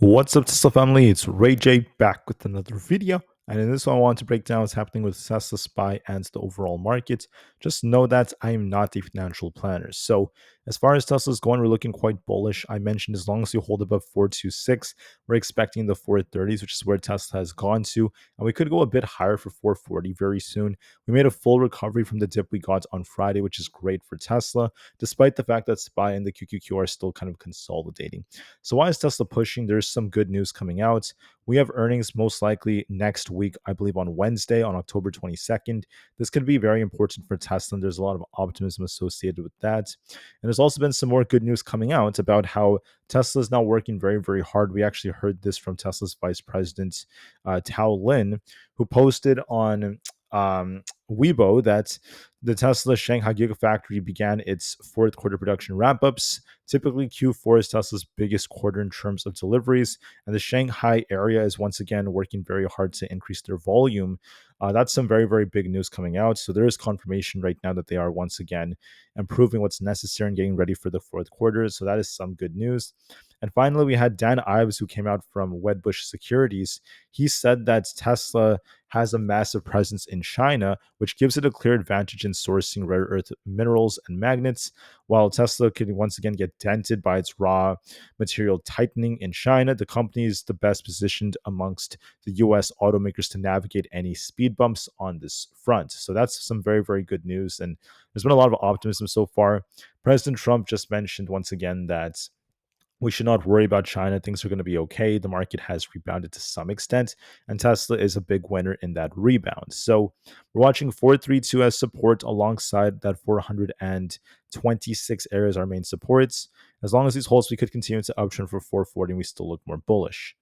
What's up, Tesla family? It's Ray J back with another video. And in this one, I want to break down what's happening with Tesla SPY and the overall market. Just know that I am not a financial planner. So, as far as Tesla's going, we're looking quite bullish. I mentioned as long as you hold above 426, we're expecting the 430s, which is where Tesla has gone to. And we could go a bit higher for 440 very soon. We made a full recovery from the dip we got on Friday, which is great for Tesla, despite the fact that SPY and the QQQ are still kind of consolidating. So why is Tesla pushing? There's some good news coming out. We have earnings most likely next week, I believe on Wednesday, on October 22nd. This could be very important for Tesla, and there's a lot of optimism associated with that. And there's also been some more good news coming out about how Tesla is now working very, very hard. We actually heard this from Tesla's vice president, Tao Lin, who posted on Weibo that the Tesla Shanghai Gigafactory began its fourth quarter production ramp ups. Typically, Q4 is Tesla's biggest quarter in terms of deliveries, and the Shanghai area is once again working very hard to increase their volume. That's some very, very big news coming out. So there is confirmation right now that they are once again improving what's necessary and getting ready for the fourth quarter. So that is some good news. And finally, we had Dan Ives, who came out from Wedbush Securities. He said that Tesla has a massive presence in China, which gives it a clear advantage in sourcing rare earth minerals and magnets. While Tesla can once again get dented by its raw material tightening in China, the company is the best positioned amongst the US automakers to navigate any speed bumps on this front. So that's some very, very good news. And there's been a lot of optimism so far. President Trump just mentioned once again that we should not worry about China. Things are going to be okay. The market has rebounded to some extent, and Tesla is a big winner in that rebound. So we're watching 432 as support alongside that 426 areas, our main supports. As long as these holds, we could continue to uptrend for 440, and we still look more bullish.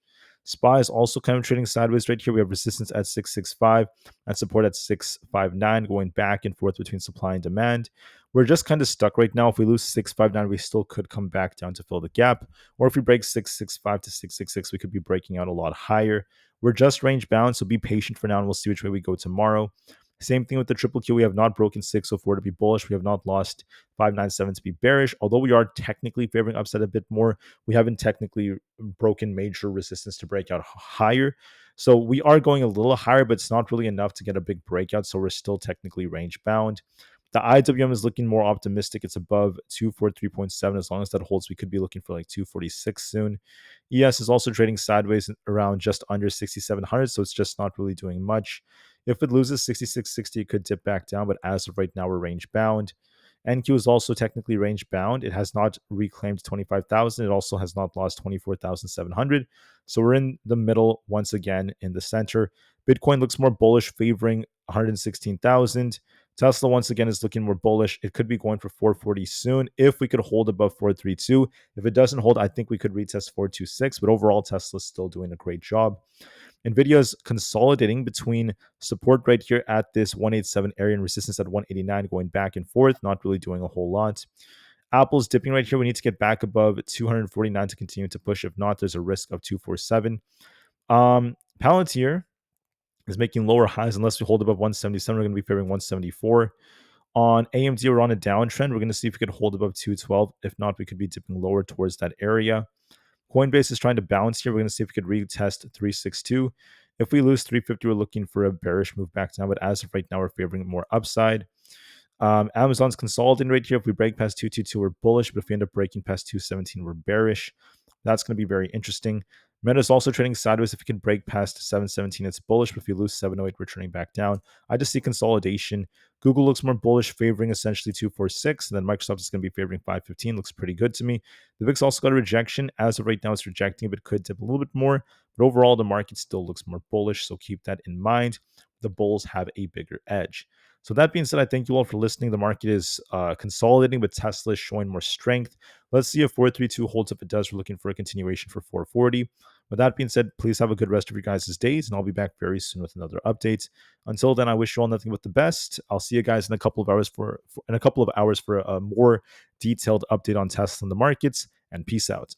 SPY is also kind of trading sideways right here. We have resistance at 665 and support at 659, going back and forth between supply and demand. We're just kind of stuck right now. If we lose 659, we still could come back down to fill the gap. Or if we break 665 to 666, we could be breaking out a lot higher. We're just range bound, so be patient for now, and we'll see which way we go tomorrow. Same thing with the triple Q. We have not broken 604 to be bullish. We have not lost 597 to be bearish. Although we are technically favoring upside a bit more, we haven't technically broken major resistance to break out higher. So we are going a little higher, but it's not really enough to get a big breakout. So we're still technically range bound. The IWM is looking more optimistic. It's above 243.7. As long as that holds, we could be looking for like 246 soon. ES is also trading sideways around just under 6,700, so it's just not really doing much. If it loses 6660, it could dip back down, but as of right now, we're range bound. NQ is also technically range bound. It has not reclaimed 25,000. It also has not lost 24,700. So we're in the middle once again in the center. Bitcoin looks more bullish, favoring 116,000. Tesla once again is looking more bullish. It could be going for 440 soon if we could hold above 432. If it doesn't hold, I think we could retest 426. But overall, Tesla's still doing a great job. Nvidia is consolidating between support right here at this 187 area and resistance at 189, going back and forth, not really doing a whole lot. Apple's dipping right here. We need to get back above 249 to continue to push. If not, there's a risk of 247. Palantir is making lower highs. Unless we hold above 177, we're going to be favoring 174. On AMD, we're on a downtrend. We're going to see if we could hold above 212. If not, we could be dipping lower towards that area. Coinbase is trying to bounce here. We're going to see if we could retest 362. If we lose 350, we're looking for a bearish move back down. But as of right now, we're favoring more upside. Amazon's consolidating right here. If we break past 222, we're bullish. But if we end up breaking past 217, we're bearish. That's going to be very interesting. Meta is also trading sideways. If we can break past 717, it's bullish. But if we lose 708, we're turning back down. I just see consolidation. Google looks more bullish, favoring essentially 246. And then Microsoft is going to be favoring 515. Looks pretty good to me. The VIX also got a rejection. As of right now, it's rejecting, but could dip a little bit more. But overall, the market still looks more bullish. So keep that in mind. The bulls have a bigger edge. So that being said, I thank you all for listening. The market is consolidating, but Tesla is showing more strength. Let's see if 432 holds. If it does, we're looking for a continuation for 440. With that being said, please have a good rest of your guys' days, and I'll be back very soon with another update. Until then, I wish you all nothing but the best. I'll see you guys in a couple of hours for a more detailed update on Tesla and the markets, and peace out.